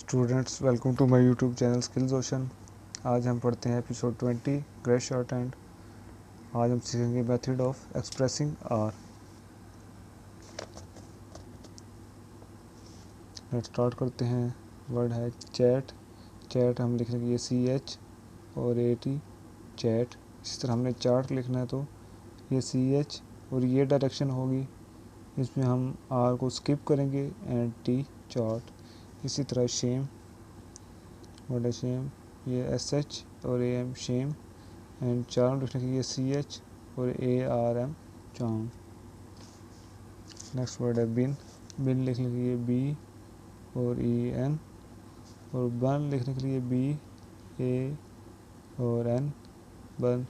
Students, welcome to my YouTube channel skills ocean. आज हम पढ़ते हैं एपिसोड 20 ग्रे शॉर्ट हैंड। आज हम सीखेंगे method of expressing R. Let's start करते हैं। वर्ड है चैट। चैट हम लिख लेंगे CH और AT चैट। इसी तरह हमने चार्ट लिखना है तो ये CH और ये डायरेक्शन होगी, इसमें हम R को स्किप करेंगे एंड T चार्ट। इसी तरह शेम, वर्ड है शेम, ये SH और AM शेम एंड चार्म लिखने के लिए CH और ARM चार्म। नेक्स्ट वर्ड है बिन। बिन लिखने के लिए B और EN और बन लिखने के लिए BA और N बन।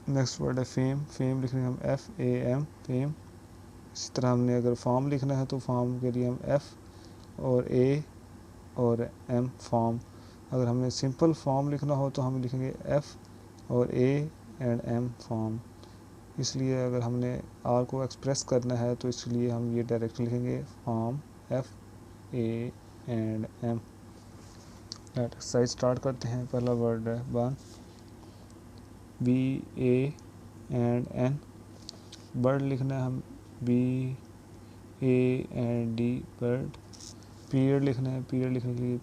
नेक्स्ट वर्ड है फेम। फेम लिखने के हम FAM फेम। इसी तरह हमने अगर फॉर्म लिखना है तो फॉर्म के लिए हम F और A और M फॉर्म। अगर हमें सिंपल फॉर्म लिखना हो तो हम लिखेंगे F और A एंड M फॉर्म। इसलिए अगर हमने R को एक्सप्रेस करना है तो इसलिए हम ये डायरेक्ट लिखेंगे form F A and M। Exercise start करते हैं। पहला वर्ड है burn, BA and N। Bird लिखना है हम BA and D bird. Period लिखना है, पीरियड लिखने के लिए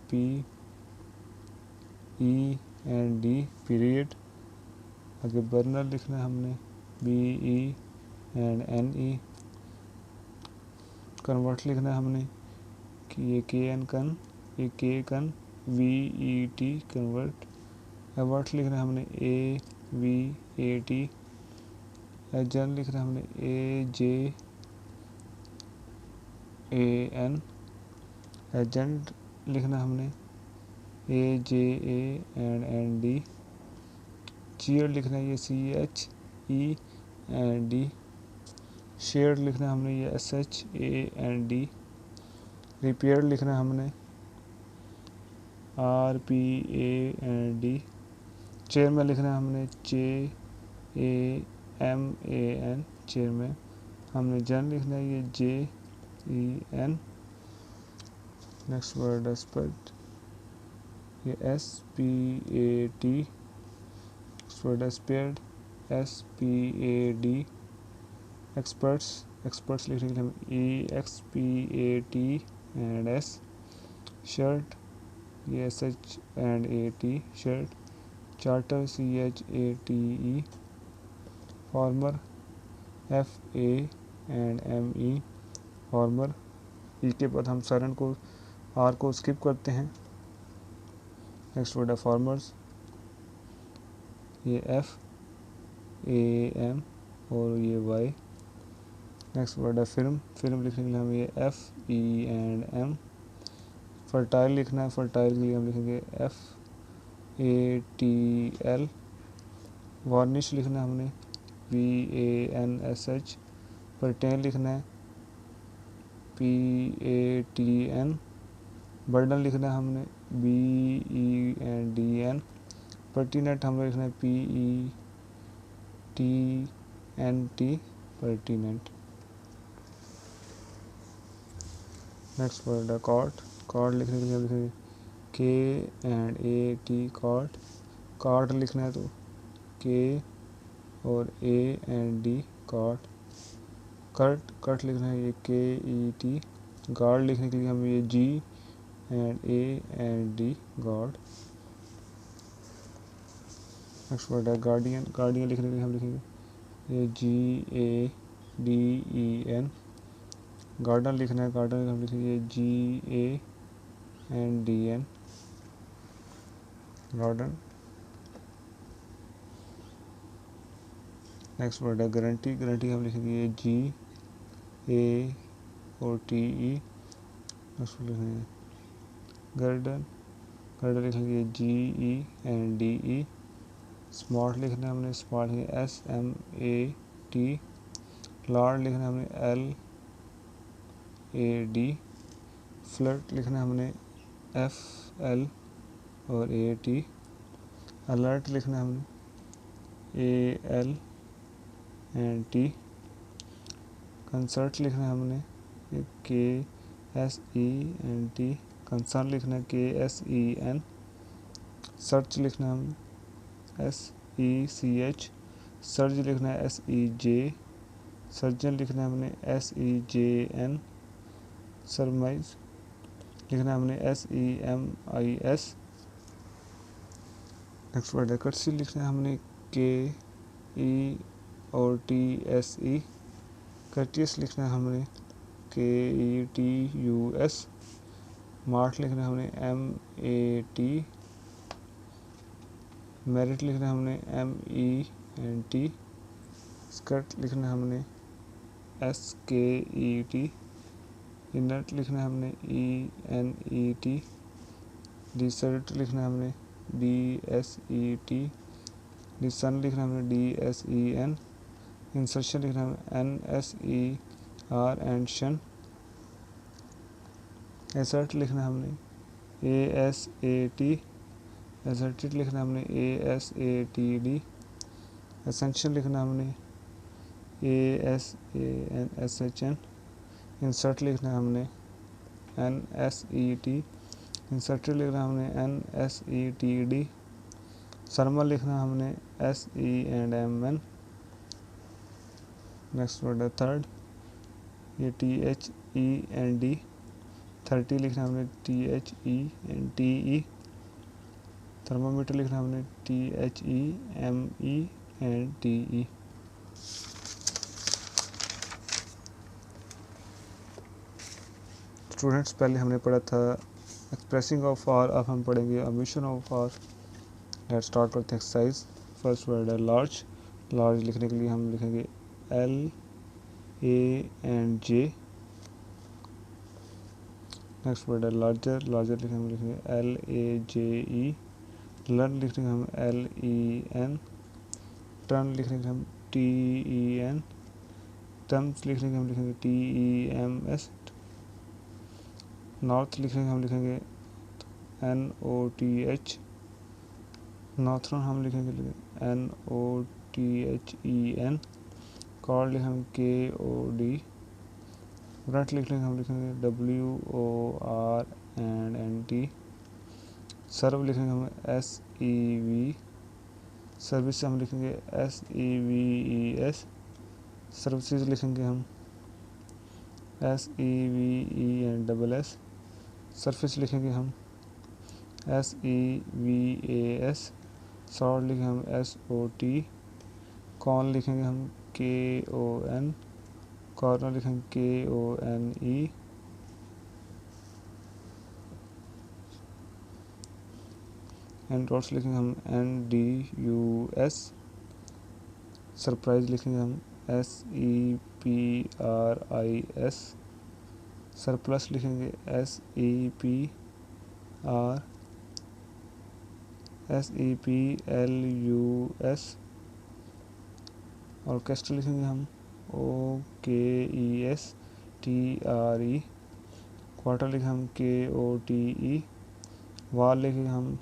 PE एंड D पीरियड। आगे बर्नर लिखना है हमने BE एंड NE। कन्वर्ट लिखना है हमने कि ये KN कन, ये K कन VET कन्वर्ट। एवर्ट लिखना है हमने AVAT। एजन लिखना है हमने AJAN। एजेंट लिखना है हमने AJA एंड ND। चीयर लिखना है ये CHE एंड D। शेयर लिखना है हमने ये SHA एंड D। रिपेयर लिखना है हमने RPA एंड D। चेयरमैन लिखना है हमने CHAMAN चेयरमैन। हमने जन लिखना है ये JEN। नेक्स्ट वर्ड है स्पैट, ये SPAT। नेक्स्ट वर्ड है स्पेयर्ड SPAD। एक्सपर्ट्स, एक्सपर्ट्स लिखने के लिए हम EXPAT एंड S। शर्ट ये SH and AT shirt. Charter CHATE। Farmer FA and ME farmer. इसके बाद हम साइलेंट को R को स्किप करते हैं। नेक्स्ट वर्ड है फार्मर्स, ये FAM और ये Y। नेक्स्ट वर्ड है फिल्म। फिल्म लिखने के लिए हम ये FE एंड M। फर्टाइल लिखना है, फर्टाइल के लिए हम लिखेंगे FATL। वार्निश लिखना है हमने VANSH। पर्टेन लिखना है PATN। बर्डन लिखना है हमने BENDN। पर्टिनेंट हमने लिखना है PETNT पर्टिनेंट। नेक्स्ट वर्ड है कॉर्ड। कॉर्ड लिखने के लिए हम लिखेंगे KAT कॉर्ड। कार्ड लिखना है तो K और A and D card. Cut, cut लिखना है ये KET। गार्ड लिखने के लिए हम ये G and A and D guard. Next word है गार्डियन। गार्डियन लिखने के लिए हम लिखेंगे ये GADEN। गार्डन लिखना है, गार्डन हम लिखेंगे GA and DN garden. Next word है गारंटी। गारंटी हम लिखेंगे GA और TE। नेक्स्ट वर्ड लिखेंगे गार्डन। गार्डन लिखेंगे GE एंड DE। स्मार्ट लिखना है हमने, स्मार्ट लिखेंगे SMAT। लार्ड लिखना है हमने LAD। फ्लर्ट लिखना है हमने FL और AT। अलर्ट लिखना है हमने AL एंड T। कंसर्ट लिखना है हमने KSE एंड T कंसर्न लिखना है KSEN, सर्च लिखना है हम SECH, सर्ज लिखना है SEJ, सर्जन लिखना है हमने SEJN, सरमाइज लिखना है हमने SEMIS। नेक्स्ट वर्ड है कर्सी, लिखना है हमने KEOTSE, कर्टियस लिखना है हमने KETUS, मार्ट लिखना है हमने MAT, मेरिट लिखना है हमने MENT, स्कर्ट लिखना है हमने SKET, इनर्ट लिखना है हमने ENET, डिसर्ट लिखना है हमने DSET, डिसन लिखना है हमने DSEN, इंसर्शन लिखना है हमने NSER एंड शन, एसर्ट लिखना है हमने ASAT, एसर्टेड लिखना है हमने ASATD, एसेंशियल लिखना है हमने ASANSHN, इंसर्ट लिखना है हमने NSET, इंसर्टेड लिखना है हमने NSETD, सरमल लिखना है हमने SENDMN। नेक्स्ट वर्ड है थर्ड, ये THEND, 30 लिखना है हमने THENTE, थर्मामीटर लिखना है हमने THEMENTE। स्टूडेंट्स, पहले हमने पढ़ा था एक्सप्रेसिंग ऑफ आर, अब हम पढ़ेंगे omission of R. Let's start करते हैं एक्सरसाइज। फर्स्ट वर्ड है लार्ज, लार्ज लिखने के लिए हम लिखेंगे LANJ। नेक्स्ट वर्ड है लार्जर, लार्जर लिखने हम लिखेंगे LAJE, लर्न लिखने हम LEN, टर्न लिखने के हम TEN, टर्म्स लिखने के हम लिखेंगे TEMS, नॉर्थ लिखने के हम लिखेंगे NOTH, नॉर्थर्न हम लिखेंगे NOTHEN, कॉर्ड लिखेंगे KOD, ब्रंट लिखने के हम लिखेंगे WORNT, सर्व लिखेंगे हम SEV, सर्विस हम लिखेंगे SEVES, सर्विसेज लिखेंगे हम SEVENSS, सरफेस लिखेंगे हम SEVAS, सॉर्ट लिखेंगे हम SOT, कॉन लिखेंगे हम KON, कॉर्नर लिखेंगे KONE, एंड्रॉइड्स लिखेंगे हम NDUS, सरप्राइज लिखेंगे हम SEPRIS, सरप्लस लिखेंगे SEPLUS, ऑर्केस्ट्रा लिखेंगे हम OKESTRE, क्वार्टर लिखेंगे हम KOTE, वार लिखेंगे हम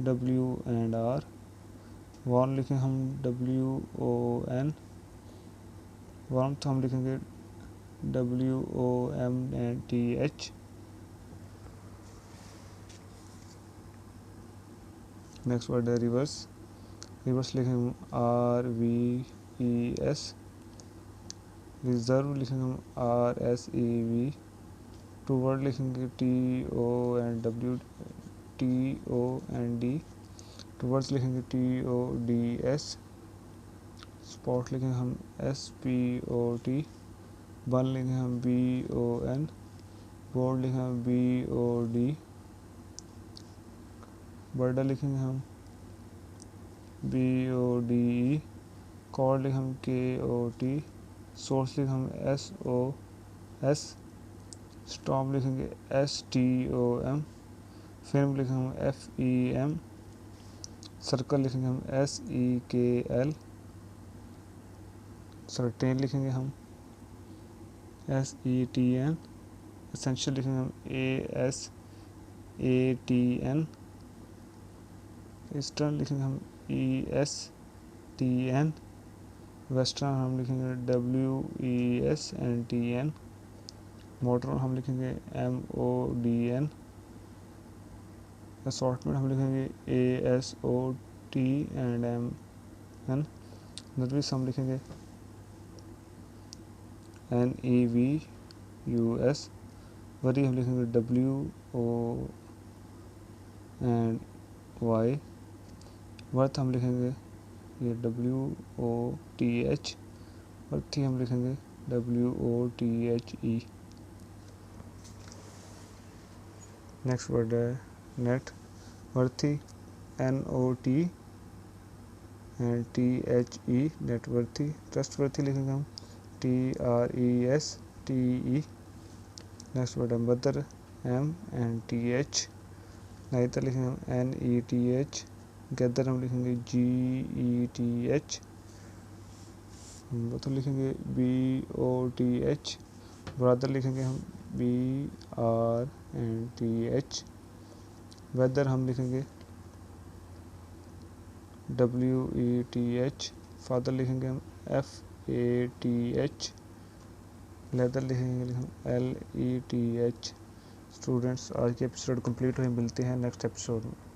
WR, वॉर्न लिखेंगे हम WON, वार्मथ हम लिखेंगे WOMTH। नेक्स्ट वर्ड है रिवर्स, रिवर्स लिखेंगे हम RVES, रिजर्व लिखेंगे हम RSEV, टू वर्ड लिखेंगे TOND, टूवर्ड्स लिखेंगे TODS, स्पॉट लिखेंगे हम SPOT, बन लिखेंगे हम BON, बोर्ड लिखेंगे हम BOD, बर्डर लिखेंगे हम BODE, कॉर्ड लिखेंगे हम KOT, सोर्स लिखेंगे हम SOS, स्टॉप लिखेंगे STOM, फिल्म लिखेंगे हम FEM, सर्कल लिखेंगे हम SEKL, सर्टेन लिखेंगे हम SETN, एसेंशियल लिखेंगे हम ASATN, ईस्टर्न लिखेंगे हम ESTN, वेस्टर्न हम लिखेंगे WESNTN, मॉडर्न हम लिखेंगे MODN। असॉर्टमेंट हम लिखेंगे ASOTMN। नर्विस हम लिखेंगे NEVUS। वरी हम लिखेंगे WONY। वर्थ हम लिखेंगे ये WOTH। वर्थी हम लिखेंगे WOTHE। नेक्स्ट वर्ड है net. Worthy NOT and THE net worthy. Trustworthy लिखेंगे हम TRESTE। नेक्स्ट वर्ड है मदर MNTH। नाइतर लिखेंगे हम NETH। गैदर हम लिखेंगे GETH। तो लिखेंगे BOTH। ब्रदर लिखेंगे हम BRNTH। वेदर हम लिखेंगे WETH। फादर लिखेंगे हम FATH। लेदर लिखेंगे हम LETH। स्टूडेंट्स, आज के एपिसोड कंप्लीट हुए, मिलते हैं नेक्स्ट एपिसोड में।